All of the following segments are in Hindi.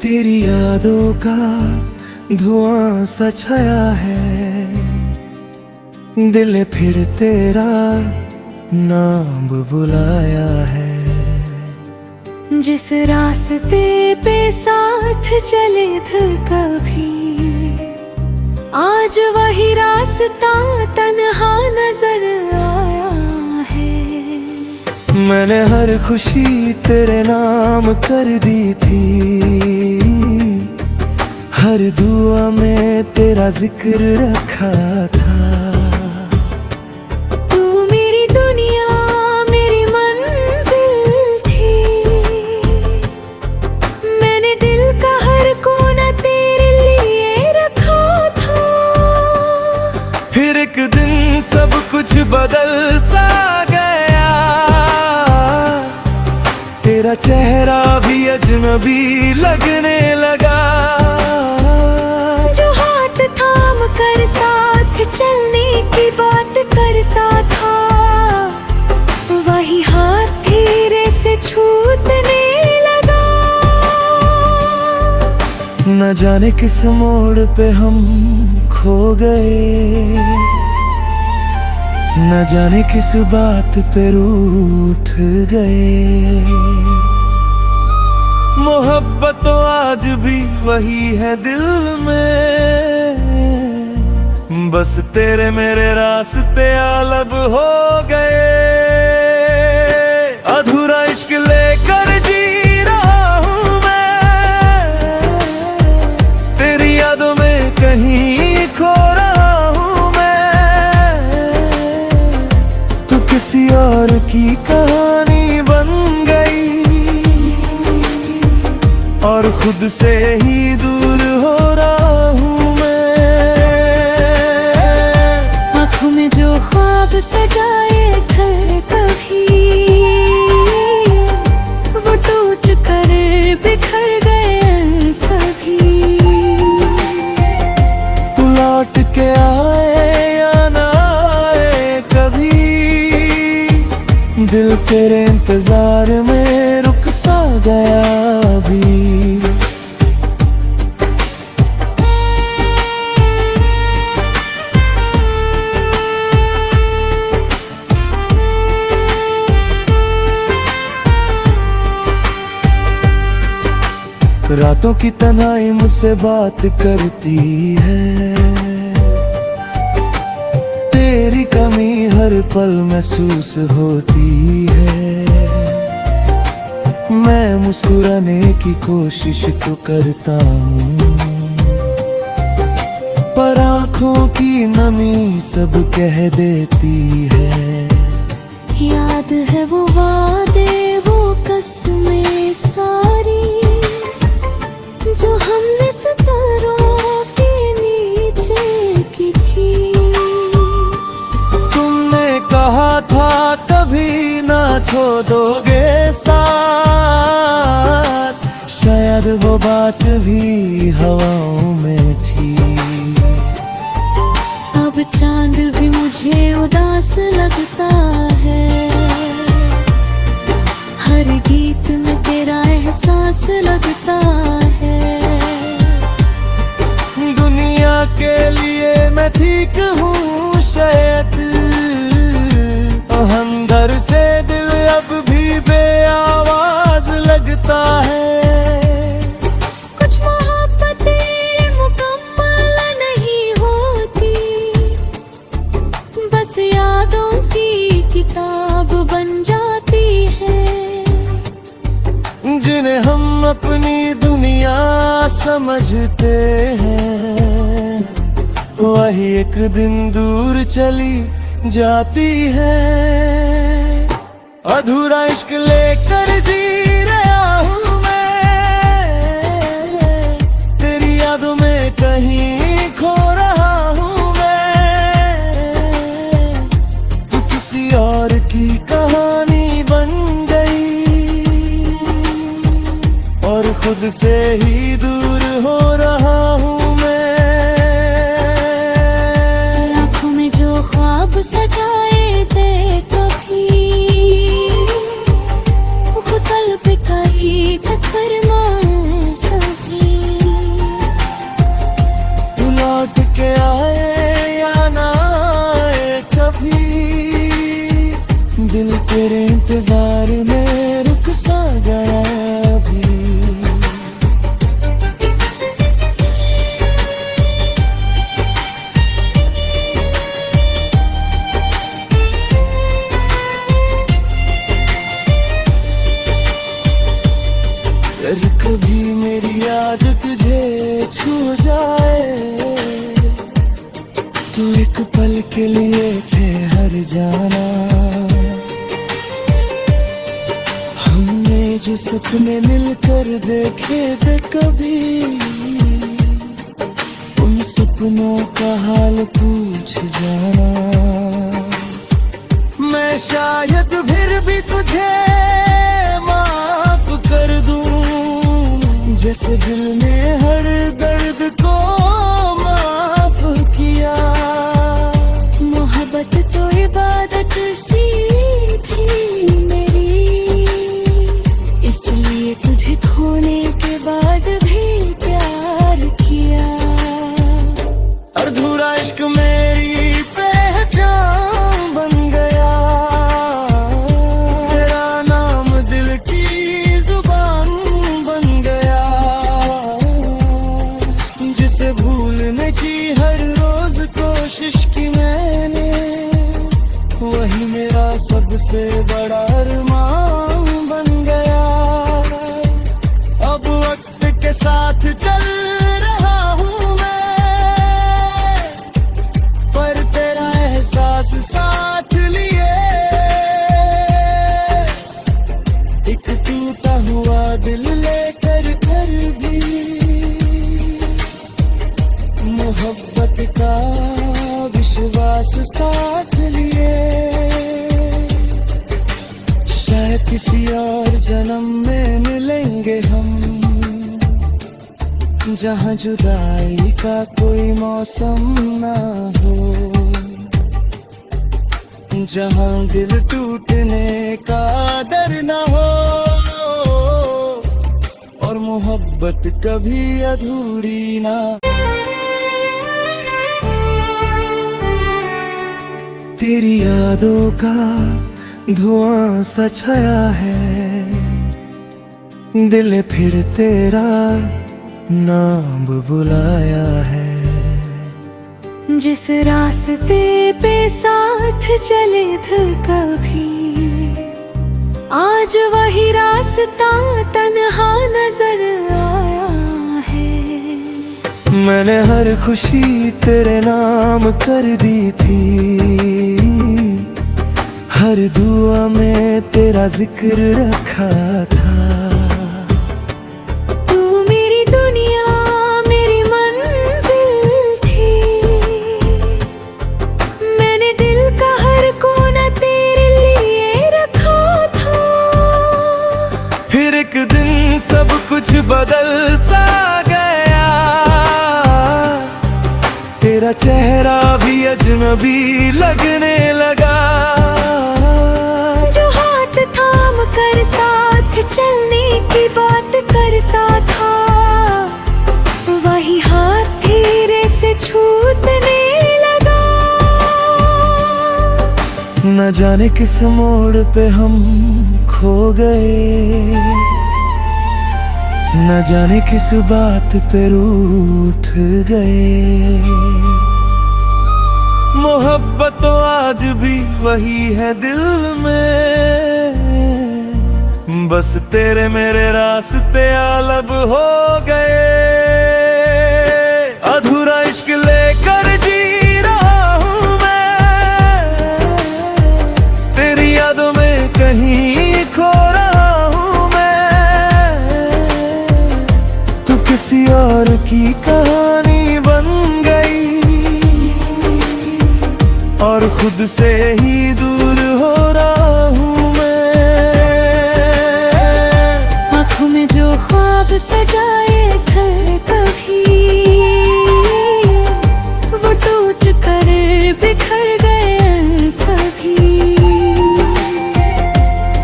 तेरी यादों का धुआं सा छाया है, दिल फिर तेरा नाम बुलाया है। जिस रास्ते पे साथ चले थे कभी, आज वही रास्ता तन्हा नजर आया है। मैंने हर खुशी तेरे नाम कर दी थी, हर दुआ में तेरा जिक्र रखा था। एक दिन सब कुछ बदल सा गया, तेरा चेहरा भी अजनबी लगने लगा। जो हाथ थाम कर साथ चलने की बात करता था, वही हाथ धीरे से छूटने लगा। न जाने किस मोड़ पे हम खो गए, न जाने किस बात पे रूठ गए। मोहब्बत तो आज भी वही है दिल में, बस तेरे मेरे रास्ते अलग हो गए। अधूरा इश्क लेकर जी रहा हूँ मैं, तेरी यादों में कहीं खो रहा हूँ मैं। तू किसी और की कहानी बन गई और खुद से ही दूर हो रहा हूँ मैं। आँखों में जो ख्वाब सजाए थे कभी, वो टूट कर बिखर गए सभी। तू लौट के आए या ना आए कभी, दिल तेरे इंतजार में रुक सा गया अभी। रातों की तन्हाई मुझसे बात करती है, तेरी कमी हर पल महसूस होती है। मैं मुस्कुराने की कोशिश तो करता हूँ, पर आँखों की नमी सब कह देती है। याद है वो वादे, वो कसमें सारी, जो हमने सितारों के नीचे की थी। तुमने कहा था कभी ना छोड़ोगे साथ, शायद वो बात भी हवाओं में थी। अब चांद भी मुझे उदास लगता है, हर गीत में तेरा एहसास लगता है। दुनिया के लिए मैं ठीक हूँ शायद, हमदर्द से दिल अब भी बेआवाज लगता है। कुछ मोहब्बतें मुकम्मल नहीं होती, बस यादों की किताब बन जाती है। जिन्हें हम अपनी दुनिया समझते हैं, वही एक दिन दूर चली जाती है। अधूरा इश्क लेकर जी रहा हूँ मैं, तेरी यादों में कहीं खो रहा हूँ मैं। तू किसी और की कहानी बन गई और खुद से ही दूर हो रहा हूँ मैं। आँखों में जो ख्वाब सजाए थे कभी, वो कल पे कहीं तक फरमाए सभी। इंतजार में रुक सा गया अभी। अगर कभी मेरी याद तुझे छू जाए तो एक पल के लिए ठहर जाना। हमने जो सपने मिलकर देखे थे कभी, उन सपनों का हाल पूछ जाना। मैं शायद फिर भी तुझे माफ कर दूं, जैसे दिल ने हर दर्द को माफ किया। मोहब्बत तो इबादत सी थी मेरी, इसलिए तुझे खोने के बाद भी प्यार किया। अधूरा इश्क मेरी पहचान बन गया, तेरा नाम दिल की जुबान बन गया। जिसे भूलने की हर रोज कोशिश की मैंने, वही मेरा सबसे बड़ा अरमान बन गया। अब वक्त के साथ चल रहा हूँ मैं, पर तेरा एहसास साथ लिए। एक टूटा हुआ दिल लेकर घर भी मोहब्बत का विश्वास साथ लिए। शायद किसी और जन्म में मिलेंगे हम, जहाँ जुदाई का कोई मौसम ना हो, जहाँ दिल टूटने का डर ना हो, और मोहब्बत कभी अधूरी ना। तेरी यादों का धुआं सा छाया है, दिल फिर तेरा नाम बुलाया है। जिस रास्ते पे साथ चले थे कभी, आज वही रास्ता तन्हा नजर आया है। मैंने हर खुशी तेरे नाम कर दी थी, हर दुआ में तेरा जिक्र रखा था। तू मेरी दुनिया मेरी मंजिल थी, मैंने दिल का हर कोना तेरे लिए रखा था। फिर एक दिन सब कुछ बदल सा गया, तेरा चेहरा भी अजनबी लगने लगा। जो हाथ थाम कर साथ चलने की बात करता था, वही हाथ धीरे से छूटने लगा। न जाने किस मोड़ पे हम खो गए, न जाने किस बात पे रूठ गए। मोहब्बत तो आज भी वही है दिल में, बस तेरे मेरे रास्ते अलग हो गए। अधूरा इश्क लेकर जी रहा हूँ मैं, तेरी यादों में कहीं खो रहा हूँ मैं। तू किसी और की कहानी बन गई, और खुद से ही दूर हो रहा हूँ मैं। आँखों में जो ख्वाब सजाए थे कभी, वो टूट कर बिखर गए सभी।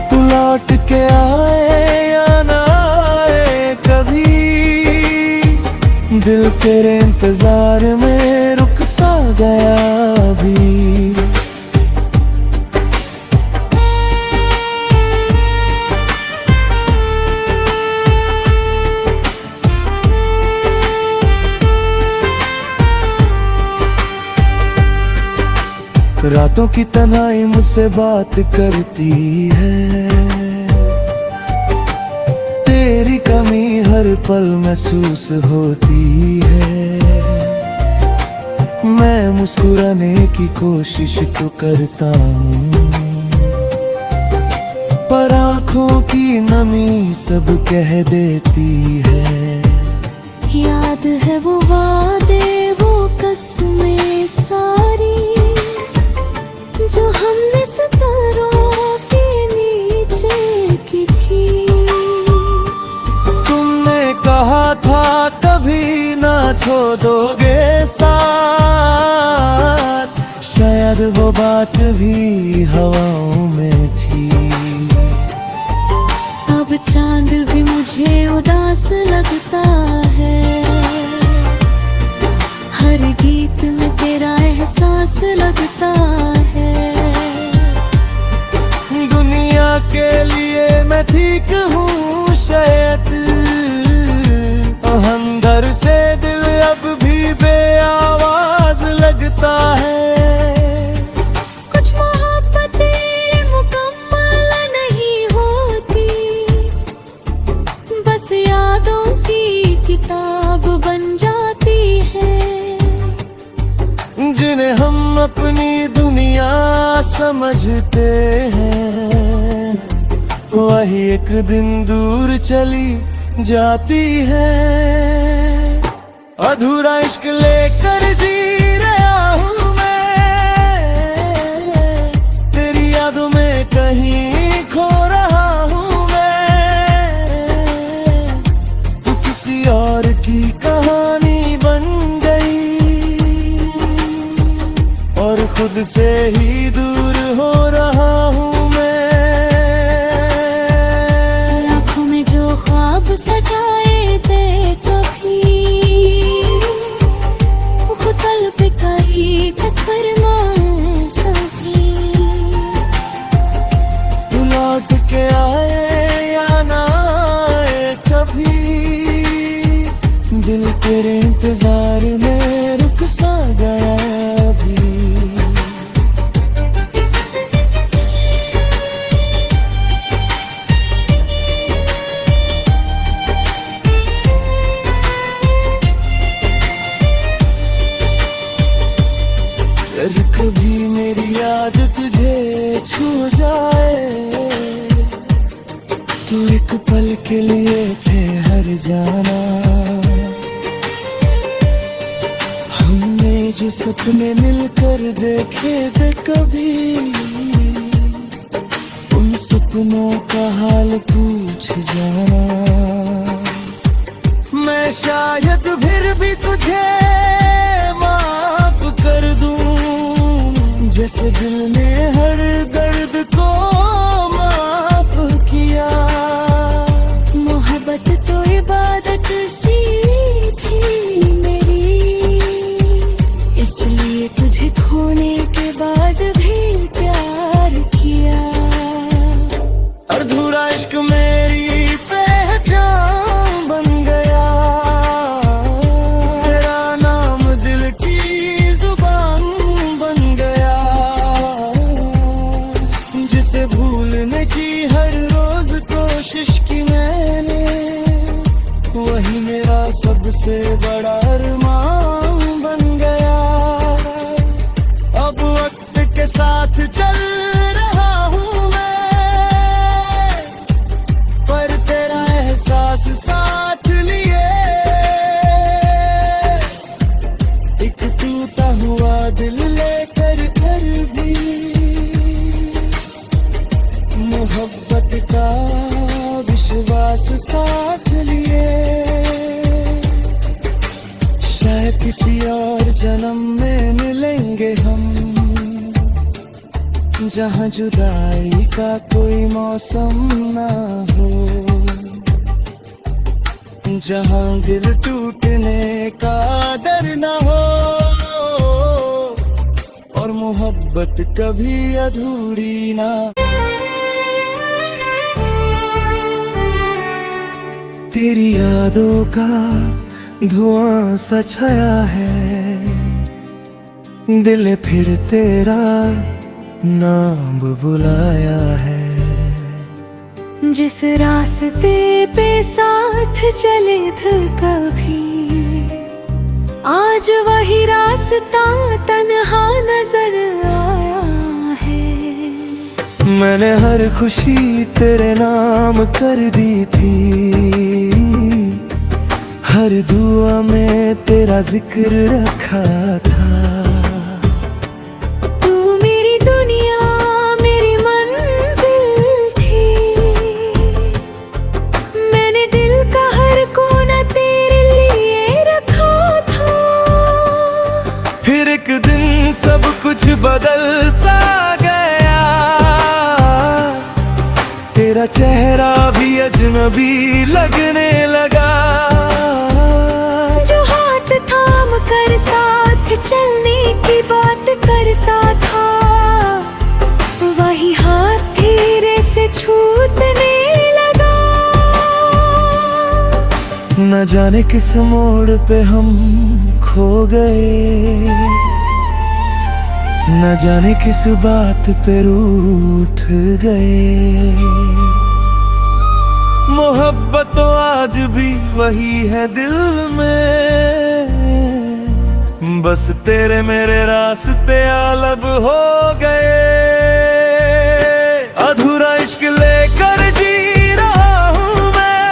तू लौट के आए या ना आए कभी, दिल तेरे इंतजार में रुक सा गया अभी। रातों की तन्हाई मुझसे बात करती है, तेरी कमी हर पल महसूस होती है। मैं मुस्कुराने की कोशिश तो करता हूँ, पर आँखों की नमी सब कह देती है। याद है वो वादे, वो कसमें सारी जो हमने सितारों के नीचे की थी। तुमने कहा था कभी ना छोड़ोगे साथ, शायद वो बात भी हवाओं में थी। अब चांद भी मुझे उदास लगता है, हर गीत में तेरा एहसास लगता है। दुनिया के लिए मैं ठीक हूँ शायद, अंदर से दिल अब भी बेआवाज लगता है। कुछ मोहब्बतें मुकम्मल नहीं होती, बस यादों की किताब बन जाती है, जिन्हें हम अपनी दुनिया समझते हैं, वही एक दिन दूर चली जाती है। अधूरा इश्क लेकर जी रहा हूँ मैं, तेरी यादों में कहीं खो रहा हूँ मैं। तू किसी और की कहानी बन गई और खुद से ही दूर हो रहा हूँ मैं। आँखों में जो ख्वाब सजाए थे कभी, वो तल पे कहीं करना सभी। तू लौट के आए या ना आए कभी, दिल तेरे इंतजार में रुक सा गया अभी। अगर कभी मेरी याद तुझे छू जाए, तो एक पल के लिए ठहर जाना। हमने जो सपने मिलकर देखे थे कभी, उन सपनों का हाल पूछ जाना। मैं शायद फिर भी तुझे माफ कर दूं, जैसे दिल ने हर दर्द को माफ किया। मोहब्बत तो इबादत सी थी मेरी, इसलिए तुझे खोने के बाद भी प्यार किया। अधूरा इश्क मेरी पहचान बन गया, तेरा नाम दिल की जुबान बन गया। जिसे भूलने की हर रोज कोशिश की मैंने, वही मेरा सबसे बड़ा अरमान बन गया। अब वक्त के साथ चल रहा हूँ मैं, पर तेरा एहसास साथ लिए। एक टूटा हुआ दिल लेकर घर भी, मोहब्बत का विश्वास साथ लिए। शायद किसी और जन्म में मिलेंगे हम, जहाँ जुदाई का कोई मौसम ना हो, जहाँ दिल टूटने का डर ना हो, और मोहब्बत कभी अधूरी ना। तेरी यादों का धुआं सा छाया है, दिल ने फिर तेरा नाम बुलाया है। जिस रास्ते पे साथ चले थे कभी, आज वही रास्ता तन्हा नजर आया है। मैंने हर खुशी तेरे नाम कर दी थी, हर दुआ में तेरा जिक्र रखा था। एक दिन सब कुछ बदल सा गया, तेरा चेहरा भी अजनबी लगने लगा। जो हाथ थाम कर साथ चलने की बात करता था, वही हाथ धीरे से छूटने लगा। न जाने किस मोड़ पे हम खो गए, न जाने किस बात पे रूठ गए। मोहब्बत तो आज भी वही है दिल में, बस तेरे मेरे रास्ते अलग हो गए। अधूरा इश्क लेकर जी रहा हूँ मैं,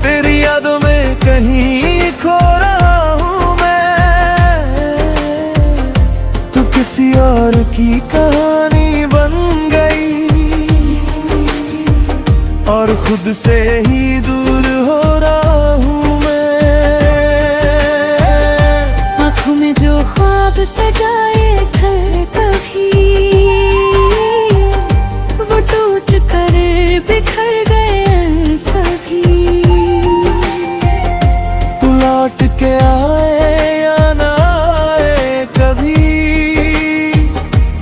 तेरी यादों में कहीं खो रहा हूँ मैं। तू किसी और की कहानी बन गई, और खुद से ही दूर हो रहा हूँ मैं। आँखों में जो ख्वाब सजाए थे कभी, वो टूट कर बिखर गए सभी। तू लौट के आए या ना आए कभी,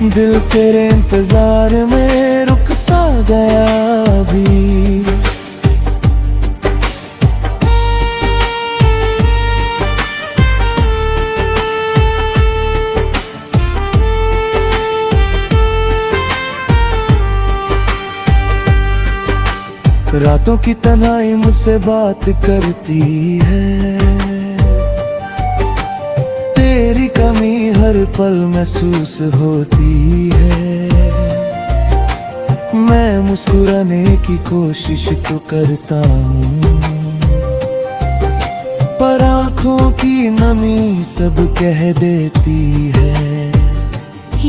दिल तेरे इंतजार में रुक सा गया अभी। रातों की तन्हाई मुझसे बात करती है, तेरी कमी हर पल महसूस होती है। मैं मुस्कुराने की कोशिश तो करता हूँ, पर आँखों की नमी सब कह देती है।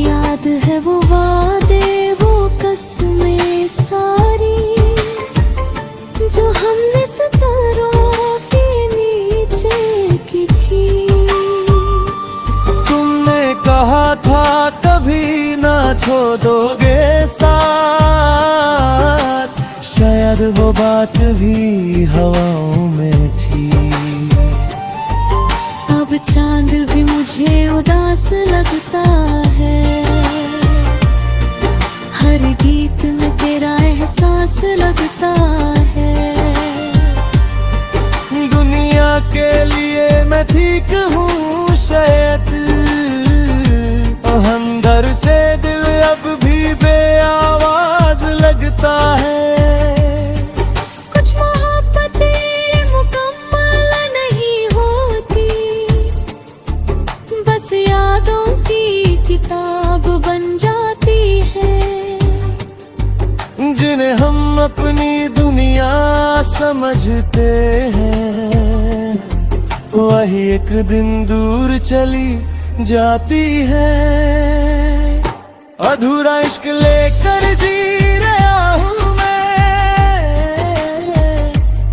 याद है वो वादे, वो कसमें सारी, जो हमने सितारों के नीचे की थी। तुमने कहा था कभी ना छोड़ोगे साथ, शायद वो बात भी हवाओं में थी। अब चांद भी मुझे उदास लगता है, हर गीत में तेरा एहसास लगता है। दुनिया के लिए मैं ठीक हूँ शायद, अंदर से दिल अब भी बेआवाज लगता है। कुछ मोहब्बतें मुकम्मल नहीं होती, बस यादों की किताब बन जाती है। जिन्हें हम अपनी दुनिया समझते हैं, वही एक दिन दूर चली जाती है। अधूरा इश्क लेकर जी रहा हूँ मैं,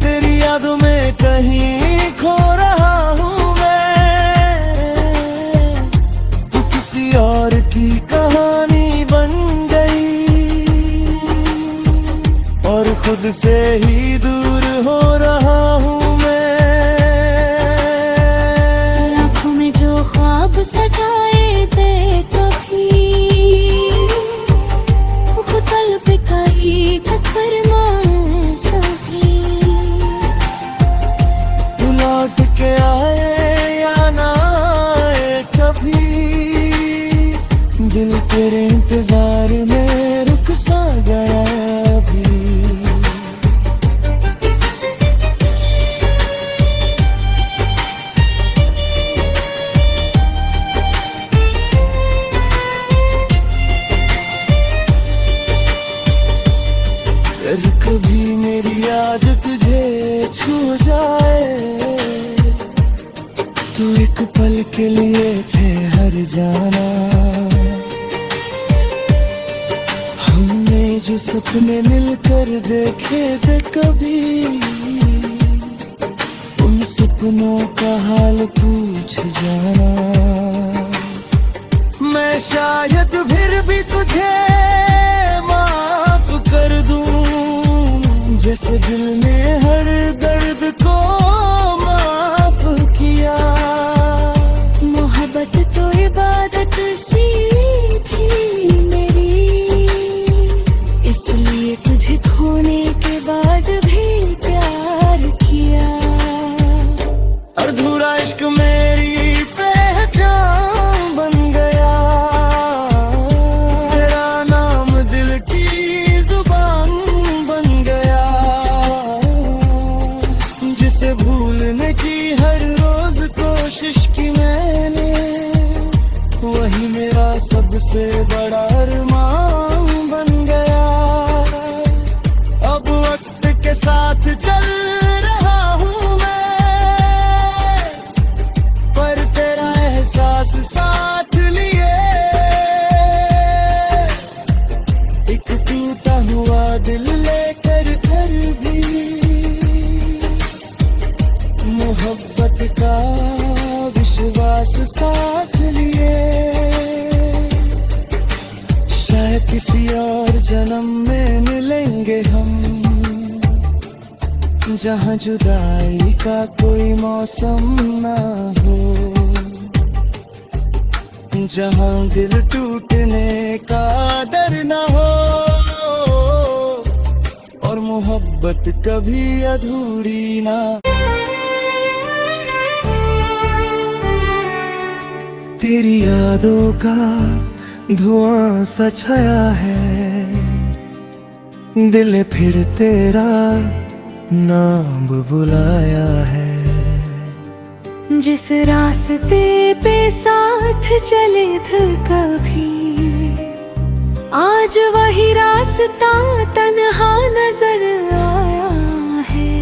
तेरी यादों में कहीं खो रहा हूँ मैं। तू किसी और की कहानी बन गई, और खुद से ही दूर हो रहा हूँ मैं। आँखों में जो ख्वाब सजाए थे कभी, वो कल पे कहीं टक्कर मारे सभी। तू लौट के आए या ना आए बुलाया अभी। अगर कभी मेरी याद तुझे छू जाए तो एक पल के लिए ठहर जाना। हमने जो सपने मिलकर देखे थे कभी, उन सपनों का हाल पूछ जाना। मैं शायद फिर भी तुझे माफ कर दूं, जैसे दिल ने हर दर्द को माफ किया। मोहब्बत तो इबादत सी थी मेरी, इसलिए तुझे खोने के बाद भी प्यार किया। अधूरा इश्क मेरी पहचान बन गया, तेरा नाम दिल की जुबान बन गया। जिसे भूलने की हर रोज कोशिश की मैंने, वही मेरा सबसे बड़ा अरमान बन गया। अब वक्त के साथ चल रहा हूँ मैं, पर तेरा एहसास साथ लिए। एक टूटा हुआ दिल लेकर घर भी, मोहब्बत का विश्वास साथ लिए। शायद किसी और जन्म में मिलेंगे हम, जहाँ जुदाई का कोई मौसम ना हो, जहाँ दिल टूटने का डर ना हो, और मोहब्बत कभी अधूरी ना। तेरी यादों का धुआं सा छाया है, दिल ने फिर तेरा नाम बुलाया है। जिस रास्ते पे साथ चले थे कभी, आज वही रास्ता तन्हा नजर आया है।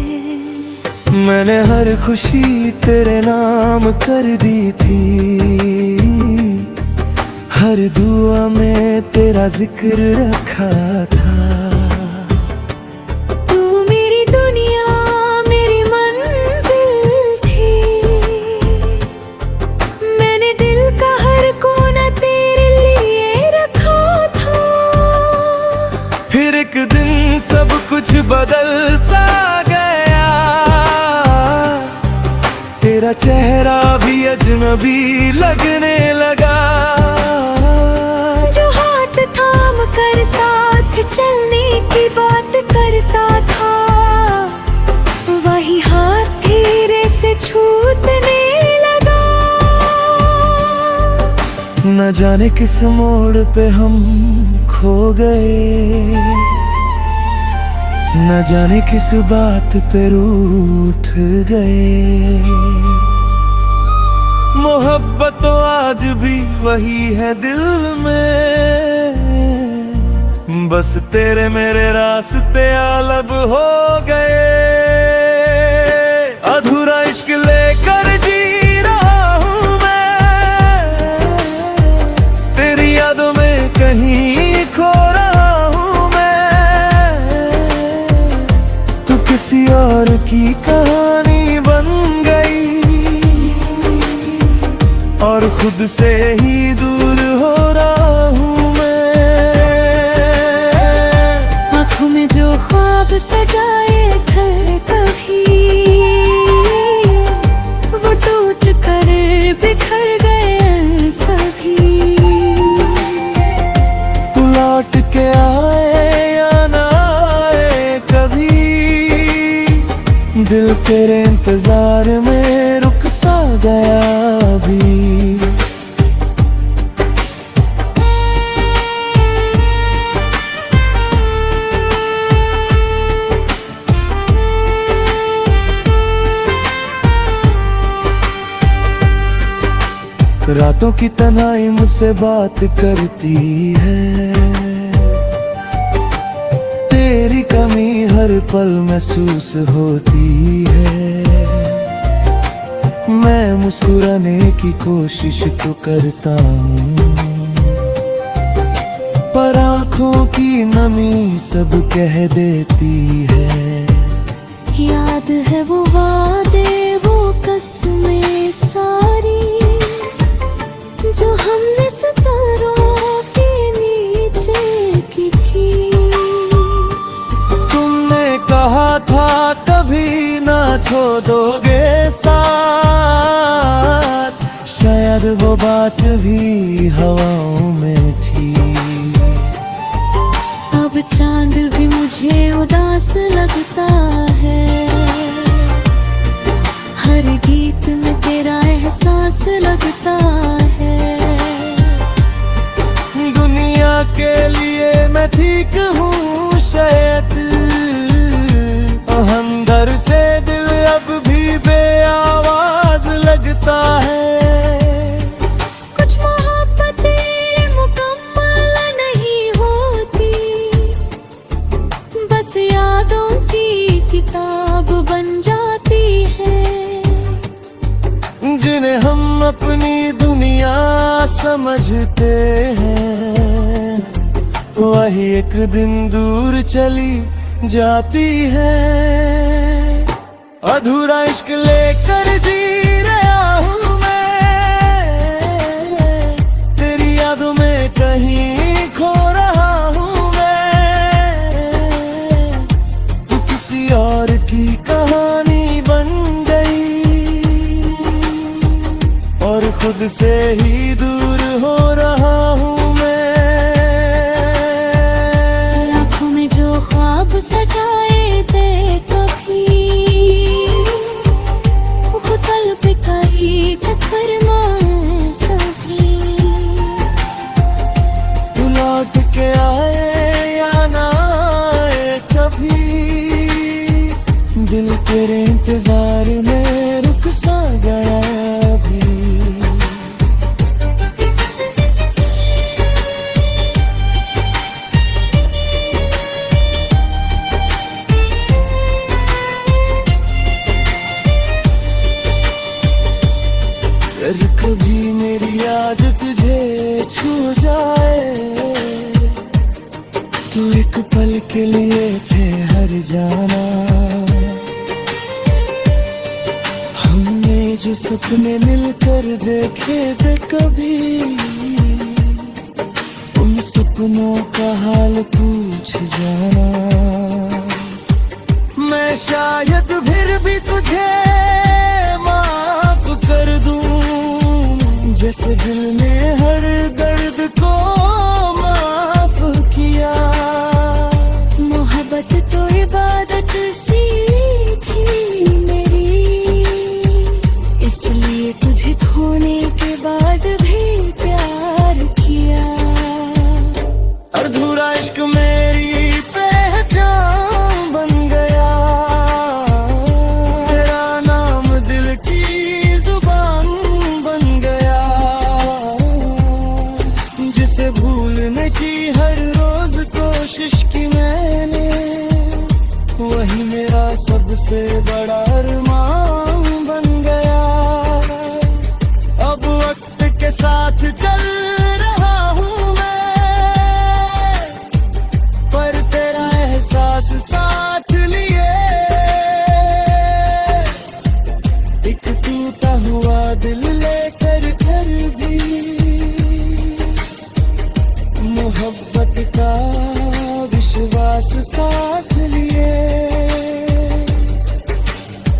मैंने हर खुशी तेरे नाम कर दी थी, हर दुआ में तेरा जिक्र रखा था। सब कुछ बदल सा गया, तेरा चेहरा भी अजनबी लगने लगा। जो हाथ थाम कर साथ चलने की बात करता था, वही हाथ धीरे से छूटने लगा। न जाने किस मोड़ पे हम खो गए, न जाने किस बात पे रूठ गए। मोहब्बत तो आज भी वही है दिल में, बस तेरे मेरे रास्ते अलग हो गए। अधूरा इश्क लेकर जी रहा हूँ मैं, तेरी यादों में कहीं खो रहा हूँ मैं। तू किसी और की कहानी बन गई, और खुद से ही दूर हो रहा हूँ मैं। आँखों में जो ख्वाब सजाए थे कभी, वो टूट कर बिखर गए सभी। तू लौट के आए या ना आए कभी, दिल तेरे इंतजार में रुक सा गया अभी। रातों की तन्हाई मुझसे बात करती है, तेरी कमी हर पल महसूस होती है। मैं मुस्कुराने की कोशिश तो करता हूँ, पर आँखों की नमी सब कह देती है। याद है वो वादे, वो कसमें सारी जो हमने सितारों के नीचे की थी। तुमने कहा था कभी ना छोड़ोगे साथ, शायद वो बात भी हवाओं में थी। अब चांद भी मुझे उदास लगता है, हर गीत में तेरा एहसास लगता है। दुनिया के लिए मैं ठीक हूँ शायद, अंदर से दिल अब भी बेआवाज लगता है। कुछ मोहब्बतें मुकम्मल नहीं होती, बस यादों की किताब बन जाती है। जिन्हें हम अपनी दुनिया समझते हैं, वही एक दिन दूर चली जाती है। अधूरा इश्क लेकर जी रहा हूँ मैं, तेरी यादों में कहीं खो रहा हूँ मैं। तू किसी और की कहानी बन गई और खुद से ही दूर हो रहा हूँ मैं। आँखों में जो ख्वाब सजाए थे कभी, वो तल पे कहीं टक्कर मार सभी। तू लौट के आए या ना आए कभी, दिल तेरे इंतजार में रुक सा गया अभी। अगर कभी मेरी याद तुझे छू जाए, तो एक पल के लिए ठहर जाना। हमने जो सपने मिलकर देखे थे कभी, उन सपनों का हाल पूछ जाना। मैं शायद फिर भी तुझे माफ कर दूं, जैसे दिल ने हर दर्द को माफ किया। मोहब्बत तो इबादत सी थी मेरी, इसलिए तुझे खोने के बाद भी प्यार किया। अधूरा इश्क मेरी पहचान बन गया, तेरा नाम दिल की जुबान बन गया। जिसे भूलने की हर रोज कोशिश की मैंने, वही मेरा सबसे बड़ा अरमान बन गया। अब वक्त के साथ चल रहा हूँ मैं, पर तेरा एहसास साथ लिए। एक टूटा हुआ दिल लेकर घर भी, मोहब्बत का विश्वास साथ लिए।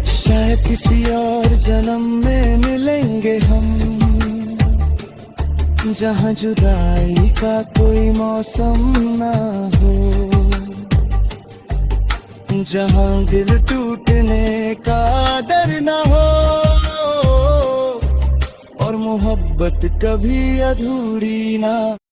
शायद किसी और जन्म में मिलेंगे हम, जहाँ जुदाई का कोई मौसम ना हो, जहाँ दिल टूटने का डर ना हो, और मोहब्बत कभी अधूरी ना